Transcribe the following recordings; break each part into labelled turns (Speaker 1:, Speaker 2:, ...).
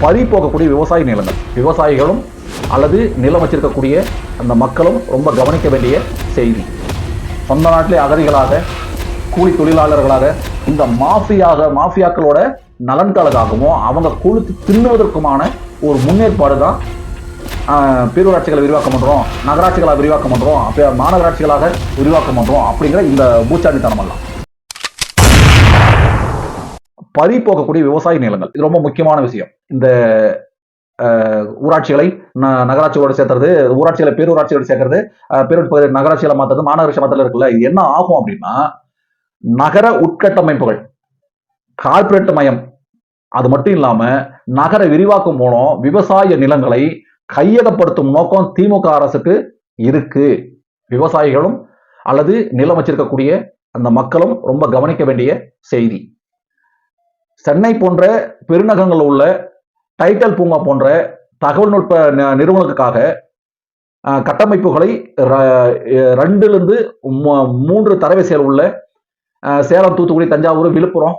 Speaker 1: பறி போகக்கூடிய விவசாய நிலங்கள், விவசாயிகளும் அல்லது நிலம் வச்சிருக்கக்கூடிய அந்த மக்களும் ரொம்ப கவனிக்க வேண்டிய செய்தி. சொந்த நாட்டிலே அகதிகளாக, கூலி தொழிலாளர்களாக இந்த மாஃபியாக்களோட நலன்களுக்காகவும் அவங்க கொழுத்து தின்னுவதற்குமான ஒரு முன்னேற்பாடு தான் பேரூராட்சிகளை விரிவாக்கம் பண்றோம், நகராட்சிகளை விரிவாக்கம் பண்றோம், மாநகராட்சிகளாக விரிவாக்கம் பண்றோம் அப்படிங்கிற இந்த பூச்சாண்டித்தனம் எல்லாம். பறி போகக்கூடிய விவசாய நிலங்கள் இது ரொம்ப முக்கியமான விஷயம். இந்த ஊராட்சிகளை நகராட்சியோட சேர்த்துறது, ஊராட்சிகளை பேரூராட்சியோட சேர்க்கறது, பேரூராட்சி நகராட்சிகளை மாத்துறது, மாநகராட்சி மாத்திரம் இருக்குல்ல, இது என்ன ஆகும் அப்படின்னா நகர உட்கட்டமைப்புகள் கார்பரேட் மயம், அது மட்டும் இல்லாம நகர விரிவாக்கம் மூலம் விவசாய நிலங்களை கையகப்படுத்தும் நோக்கம் திமுக அரசுக்கு இருக்கு. விவசாயிகளும் அல்லது நிலம் வச்சிருக்கக்கூடிய அந்த மக்களும் ரொம்ப கவனிக்க வேண்டிய செய்தி. சென்னை போன்ற பெருநகரங்களில் உள்ள டைட்டல் பூங்கா போன்ற தகவல் நுட்ப நிறுவனங்களுக்காக கட்டமைப்புகளை 2 to 3 தரவரிசையில் உள்ள சேலம், தூத்துக்குடி, தஞ்சாவூர், விழுப்புரம்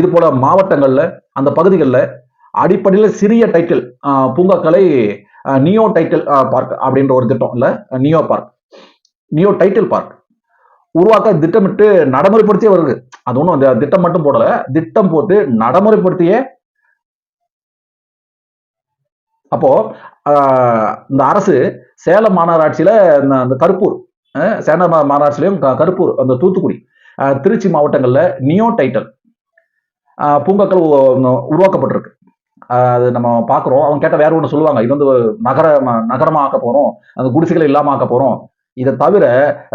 Speaker 1: இது போல மாவட்டங்கள்ல அந்த பகுதிகளில் அடிப்படையில் சிறிய டைட்டில் பூங்காக்களை நியோ டைட்டில் பார்க் அப்படின்ற ஒரு திட்டம் இல்ல, நியோ டைட்டில் பார்க் உருவாக்க திட்டமிட்டு நடைமுறைப்படுத்தியே வருது. அது ஒன்றும் அந்த திட்டம் மட்டும் போடல, திட்டம் போட்டு நடைமுறைப்படுத்தியே. அப்போ இந்த அரசு சேலம் மாநகராட்சியில இந்த கருப்பூர், சேலம் மாநகராட்சியிலையும் கருப்பூர், அந்த தூத்துக்குடி, திருச்சி மாவட்டங்கள்ல நியோ டைட்டில் பூங்காக்கள் உருவாக்கப்பட்டிருக்கு. அது நம்ம பாக்குறோம். அவங்க கேட்ட வேற ஒன்று சொல்லுவாங்க, இது வந்து நகரமா ஆக்க போறோம், அந்த குடிசைகளை இல்லாம ஆக்க போறோம். இதை தவிர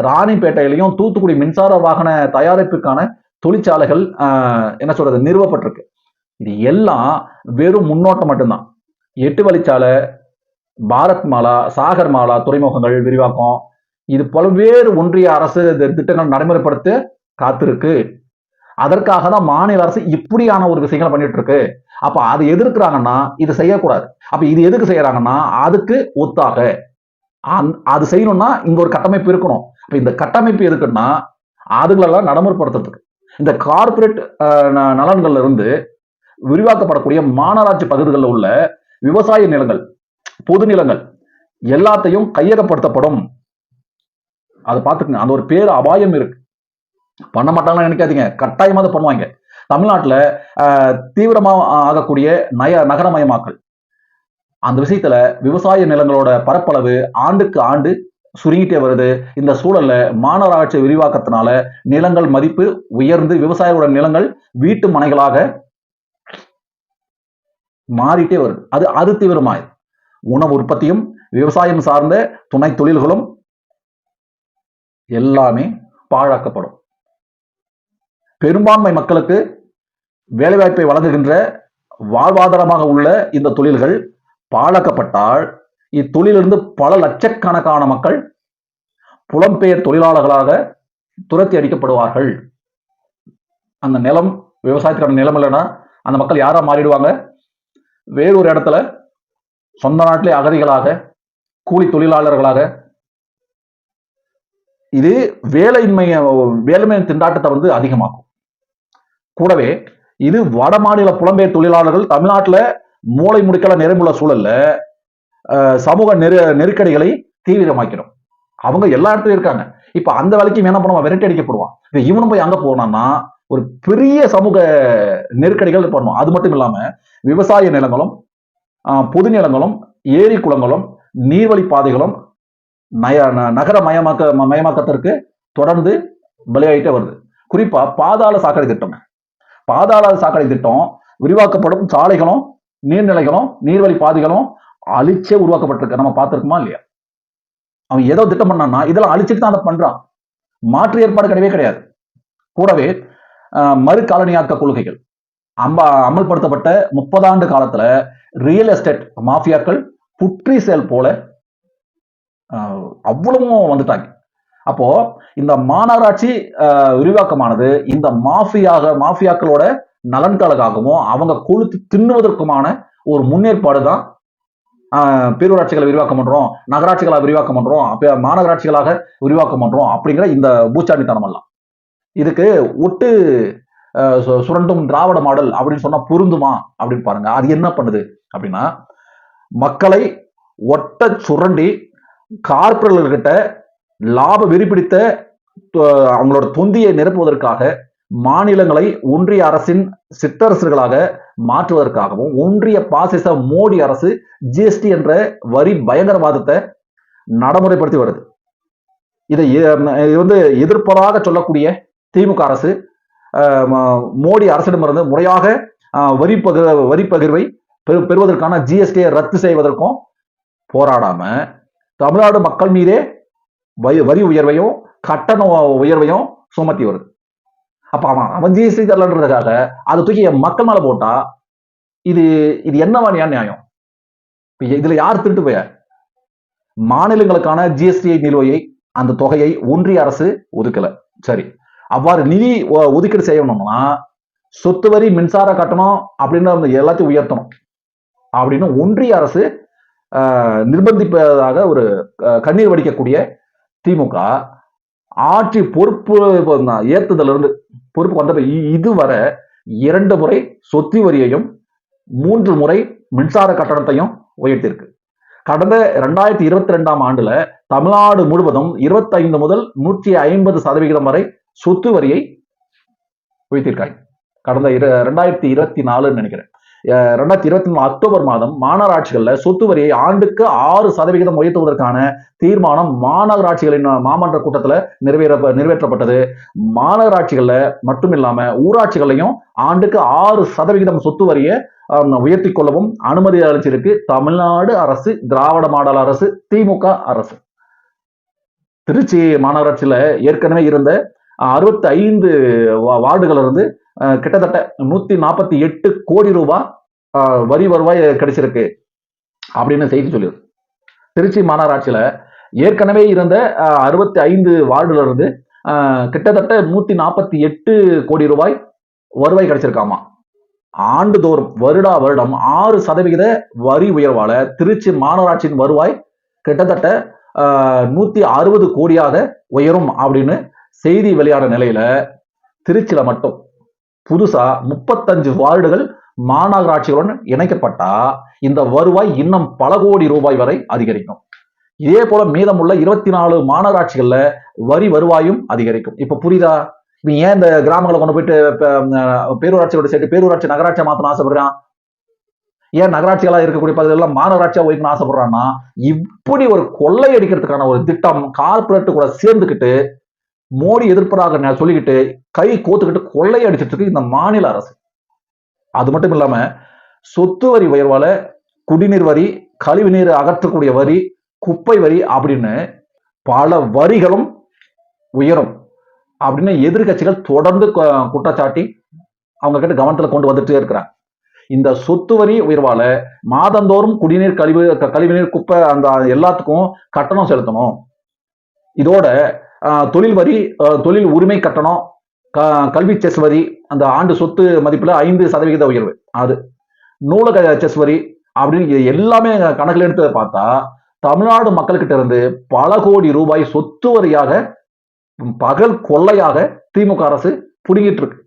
Speaker 1: ராணிப்பேட்டையிலையும் தூத்துக்குடி மின்சார வாகன தயாரிப்புக்கான தொழிற்சாலைகள் என்ன சொல்றது நிறுவப்பட்டிருக்கு. இது எல்லாம் வெறும் முன்னோட்டம் மட்டும்தான். 8 வழிச்சாலை, பாரத் மாலா, சாகர் மாலா துறைமுகங்கள் விரிவாக்கம், இது பல்வேறு ஒன்றிய அரசு திட்டங்கள் நடைமுறைப்படுத்த காத்திருக்கு. அதற்காக தான் மாநில அரசு இப்படியான ஒரு விஷயங்களை பண்ணிட்டு இருக்கு. அப்ப அதை எதிர்க்கிறாங்கன்னா இது செய்யக்கூடாது. அப்ப இது எதுக்கு செய்யறாங்கன்னா அதுக்கு ஒத்தாக அது செய்யணும்னா இங்க ஒரு கட்டமைப்பு இருக்கணும். அப்ப இந்த கட்டமைப்பு எதுக்குன்னா அதுகளெல்லாம் நடைமுறைப்படுத்துறதுக்கு. இந்த கார்பரேட் நலன்கள்ல இருந்து விரிவாக்கப்படக்கூடிய மாநகராட்சி பகுதிகளில் உள்ள விவசாய நிலங்கள், பொது நிலங்கள் எல்லாத்தையும் கையகப்படுத்தப்படும். அதை பார்த்துக்கங்க, அந்த ஒரு பேர் அபாயம் இருக்கு. பண்ண மாட்டாங்கன்னு நினைக்காதீங்க, கட்டாயமா அதை பண்ணுவாங்க. தமிழ்நாட்டுல தீவிரமா ஆகக்கூடிய நகரமயமாக்கல், அந்த விஷயத்துல விவசாய நிலங்களோட பரப்பளவு ஆண்டுக்கு ஆண்டு சுருங்கிட்டே வருது. இந்த சூழல்ல மாநகராட்சி விரிவாக்கத்தினால நிலங்கள் மதிப்பு உயர்ந்து விவசாயிகளோட நிலங்கள் வீட்டு மனைகளாக மாறிட்டே வருது. அது தீவிரமாய் உணவு உற்பத்தியும் விவசாயம் சார்ந்த துணை தொழில்களும் எல்லாமே பாழாக்கப்படும். பெரும்பான்மை மக்களுக்கு வேலைவாய்ப்பை வழங்குகின்ற வாழ்வாதாரமாக உள்ள இந்த தொழில்கள் பாழாக்கப்பட்டால் இத்தொழிலிருந்து பல லட்சக்கணக்கான மக்கள் புலம்பெயர் தொழிலாளர்களாக துரத்தி அடிக்கப்படுவார்கள். அந்த நிலம், விவசாயத்துக்கான நிலம் இல்லைன்னா அந்த மக்கள் யாரா மாறிடுவாங்க? வேறொரு இடத்துல சொந்த நாட்டிலே அகதிகளாக, கூலி தொழிலாளர்களாக. இது வேலையின்மை திண்டாட்டத்தை வந்து அதிகமாக்கும். கூடவே இது வட மாநில புலம்பெயர் தொழிலாளர்கள் தமிழ்நாட்டில் மூளை முடுக்கல நிறைமுள்ள சூழல்ல சமூக நெருக்கடிகளை தீவிரமாக்கிடும். அவங்க எல்லா இடத்துலயும் இருக்காங்க. இப்ப அந்த வேலைக்கு என்ன பண்ணுவான்? விரட்டி அடிக்கப்படுவான். இப்ப இவனும் போய் அங்க போனான்னா ஒரு பெரிய சமூக நெருக்கடிகள் பண்ணும். அது மட்டும் இல்லாம விவசாய நிலங்களும், பொது நிலங்களும், ஏரி குளங்களும், நீர்வழி பாதைகளும் நகர மயமாக்கத்திற்கு தொடர்ந்து பலியாயிட்டே வருது. குறிப்பா பாதாள சாக்கடை திட்டம். பாதாள சாக்கடை திட்டம் விரிவாக்கப்படும் சாலைகளும், நீர்நிலைகளும், நீர்வழி பாதைகளும் அழிச்சே உருவாக்கப்பட்டிருக்கு. நம்ம பார்த்திருக்குமா இல்லையா? அவன் ஏதோ திட்டம் பண்ணான்னா இதெல்லாம் அழிச்சுட்டு தான் அதை பண்றான். மாற்று ஏற்பாடு கிடையவே கிடையாது. கூடவே மறு காலனியாக்க கொள்கைகள் அமல்படுத்தப்பட்ட 30 ஆண்டு காலத்துல ரியல் எஸ்டேட் மாஃபியாக்கள் புற்றி செயல் போல அவ்வளவும் வந்துட்டாங்க. அப்போ இந்த மாநகராட்சி விரிவாக்கமானது இந்த மாஃபியாக்களோட நலன்களுக்காகவும் அவங்க கொழுத்து தின்னுவதற்குமான ஒரு முன்னேற்பாடு தான். பேரூராட்சிகளை விரிவாக்கம் பண்றோம், நகராட்சிகளை விரிவாக்கம் பண்றோம், மாநகராட்சிகளாக விரிவாக்கம் பண்றோம் அப்படிங்கிற இந்த பூச்சாண்டித்தனம் எல்லாம். இதுக்கு ஒட்டு சுரண்டும் திராவிட மாடல் அப்படின்னு சொன்னா பொருந்துமா அப்படின்னு பாருங்க. அது என்ன பண்ணுது அப்படின்னா, மக்களை ஒட்ட சுரண்டி கார்பரேட்டர்கிட்ட லாப வெறி பிடித்த அவங்களோட தொந்தியை நிரப்புவதற்காக மாநிலங்களை ஒன்றிய அரசின் சிற்றரசுகளாக மாற்றுவதற்காகவும் ஒன்றிய பாசிச மோடி அரசு ஜிஎஸ்டி என்ற வரி பயங்கரவாதத்தை நடைமுறைப்படுத்தி வருது. இதை எதிர்ப்பதாக சொல்லக்கூடிய திமுக அரசு மோடி அரசிடமிருந்து முறையாக வரி பகிர்வை பெறுவதற்கான ஜிஎஸ்டியை ரத்து செய்வதற்கும் போராடாம தமிழ்நாடு மக்கள் மீதே வரி உயர்வையும் கட்டண உயர்வையும் சுமத்தி வருது. அப்ப அவன் ஜிஎஸ்டி தரலன்றதுக்காக அதை தூக்கி மக்கள் மேல போட்டா இது இது என்னவா நியாயம்? இதுல யார் திருட்டு போய? மாநிலங்களுக்கான ஜிஎஸ்டி நிலுவையை அந்த தொகையை ஒன்றிய அரசு ஒதுக்கல. சரி, அவ்வாறு நிதி ஒதுக்கீடு செய்யணும்னா சொத்து வரி, மின்சார கட்டணம் அப்படின்னு எல்லாத்தையும் உயர்த்தணும் அப்படின்னு ஒன்றிய அரசு நிர்பந்திப்பதாக ஒரு கண்ணீர் வடிக்கக்கூடிய திமுக ஆட்சி பொறுப்பு ஏற்றுதல இருந்து பொறுப்பு வந்த இதுவரை 2 முறை சொத்து வரியையும் 3 முறை மின்சார கட்டணத்தையும் உயர்த்தியிருக்கு. கடந்த 2022ஆம் ஆண்டுல தமிழ்நாடு முழுவதும் 25 முதல் 150% வரை சொத்து வரியை உயர்த்தியிருக்காங்க. கடந்த 2024 நினைக்கிறேன், 2023 அக்டோபர் மாதம் மாநகராட்சிகள்ல சொத்து வரியை ஆண்டுக்கு 6% உயர்த்துவதற்கான தீர்மானம் மாநகராட்சிகளின் மாமன்ற கூட்டத்துல நிறைவேற்றப்பட்டது. மாநகராட்சிகள்ல மட்டும் இல்லாம ஊராட்சிகளையும் ஆண்டுக்கு 6% சொத்து வரியை உயர்த்தி கொள்ளவும் அனுமதி அளிச்சிருக்கு தமிழ்நாடு அரசு, திராவிட மாடல் அரசு, திமுக அரசு. திருச்சி மாநகராட்சியில ஏற்கனவே இருந்த 65 வார்டுகள் இருந்து கிட்டத்தட்ட 148 கோடி ரூபாய் வரி வருவாய் கிடைச்சிருக்கு அப்படின்னு செய்தி சொல்லியிருக்கு. திருச்சி மாநகராட்சியில ஏற்கனவே இருந்த 65 வார்டுல இருந்து கிட்டத்தட்ட 148 கோடி ரூபாய் வருவாய் கிடைச்சிருக்காமா. ஆண்டுதோறும் வருடம் 6% வரி உயர்வால திருச்சி மாநகராட்சியின் வருவாய் கிட்டத்தட்ட 160 கோடியாக உயரும் அப்படின்னு செய்தி வெளியான நிலையில திருச்சியில மட்டும் புதுசா 35 வார்டுகள் மாநகராட்சிகளுடன் இணைக்கப்பட்டா இந்த வருவாய் இன்னும் பல கோடி ரூபாய் வரை அதிகரிக்கும். இதே போல மீதமுள்ள 24 மாநகராட்சிகள்ல வரி வருவாயும் அதிகரிக்கும். இப்ப புரியுதா? இப்ப ஏன் இந்த கிராமங்களை கொண்டு போயிட்டு பேரூராட்சியோட சேர்த்து பேரூராட்சி நகராட்சியா மாத்தணும் ஆசைப்படுறான்? ஏன் நகராட்சிகளா இருக்கக்கூடிய பகுதிகளெல்லாம் மாநகராட்சியா வைக்கணும்னு ஆசைப்படுறான்னா, இப்படி ஒரு கொள்ளை அடிக்கிறதுக்கான ஒரு திட்டம் கார்பரேட் கூட சேர்ந்துக்கிட்டு மோடி எதிர்ப்பதாக சொல்லிக்கிட்டு கை கோத்துக்கிட்டு கொள்ளை அடிச்சிட்டு இருக்கு இந்த மாநில அரசு. அது மட்டும் இல்லாம சொத்து வரி உயர்வால குடிநீர் வரி, கழிவு நீர் அகற்றக்கூடிய வரி, குப்பை வரி அப்படின்னு பல வரிகளும் உயரும் அப்படின்னு எதிர்கட்சிகள் தொடர்ந்து குற்றச்சாட்டி அவங்க கிட்ட கவனத்துல கொண்டு வந்துட்டே இருக்கிறாங்க. இந்த சொத்து வரி உயர்வால மாதந்தோறும் குடிநீர், கழிவுநீர், குப்பை அந்த எல்லாத்துக்கும் கட்டணம் செலுத்தணும். இதோட தொழில் வரி, தொழில் உரிமை கட்டணம், கல்வி செஸ் வரி, அந்த ஆண்டு சொத்து மதிப்புல 5% உயர்வு, அது நூலக செஸ் வரி அப்படின்னு எல்லாமே கணக்கில் எடுத்து பார்த்தா தமிழ்நாடு மக்கள்கிட்ட இருந்து பல கோடி ரூபாய் சொத்து வரியாக பகல் கொள்ளையாக திமுக அரசு புடுங்கிட்டு இருக்கு.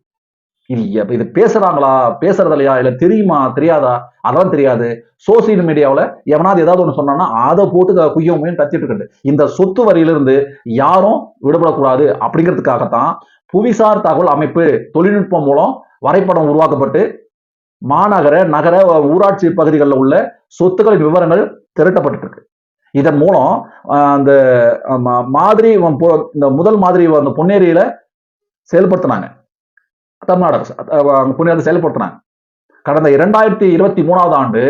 Speaker 1: இது பேசுறாங்களா, பேசுறது இல்லையா, இல்ல தெரியுமா, தெரியாதா, அதெல்லாம் தெரியாது. சோசியல் மீடியாவில் எவனாவது ஏதாவது ஒன்று சொன்னா அதை போட்டு குய்யமையும் தச்சிட்டு இருக்கு. இந்த சொத்து வரியிலிருந்து யாரும் விடுபடக்கூடாது அப்படிங்கிறதுக்காகத்தான் புவிசார் தகவல் அமைப்பு தொழில்நுட்பம் மூலம் வரைபடம் உருவாக்கப்பட்டு மாநகர, நகர, ஊராட்சி பகுதிகளில் உள்ள சொத்துக்களின் விவரங்கள் திரட்டப்பட்டு இருக்கு. இதன் மூலம் அந்த மாதிரி இந்த முதல் மாதிரி அந்த பொன்னேரியில செயல்படுத்தினாங்க தமிழ்நாடு அரசு, புண்ணியத்தை செயல்படுத்தினாங்க. கடந்த 2023ஆம் ஆண்டு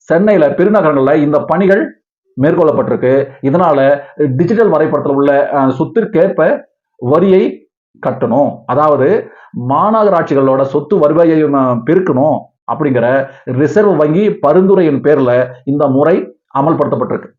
Speaker 1: சென்னையில பெருநகரங்கள்ல இந்த பணிகள் மேற்கொள்ளப்பட்டிருக்கு. இதனால டிஜிட்டல் வரைபடத்தில் உள்ள சொத்திற்கேற்ப வரியை கட்டணும், அதாவது மாநகராட்சிகளோட சொத்து வருவாயை பெருக்கணும் அப்படிங்கிற ரிசர்வ் வங்கி பரிந்துரையின் பேர்ல இந்த முறை அமல்படுத்தப்பட்டிருக்கு.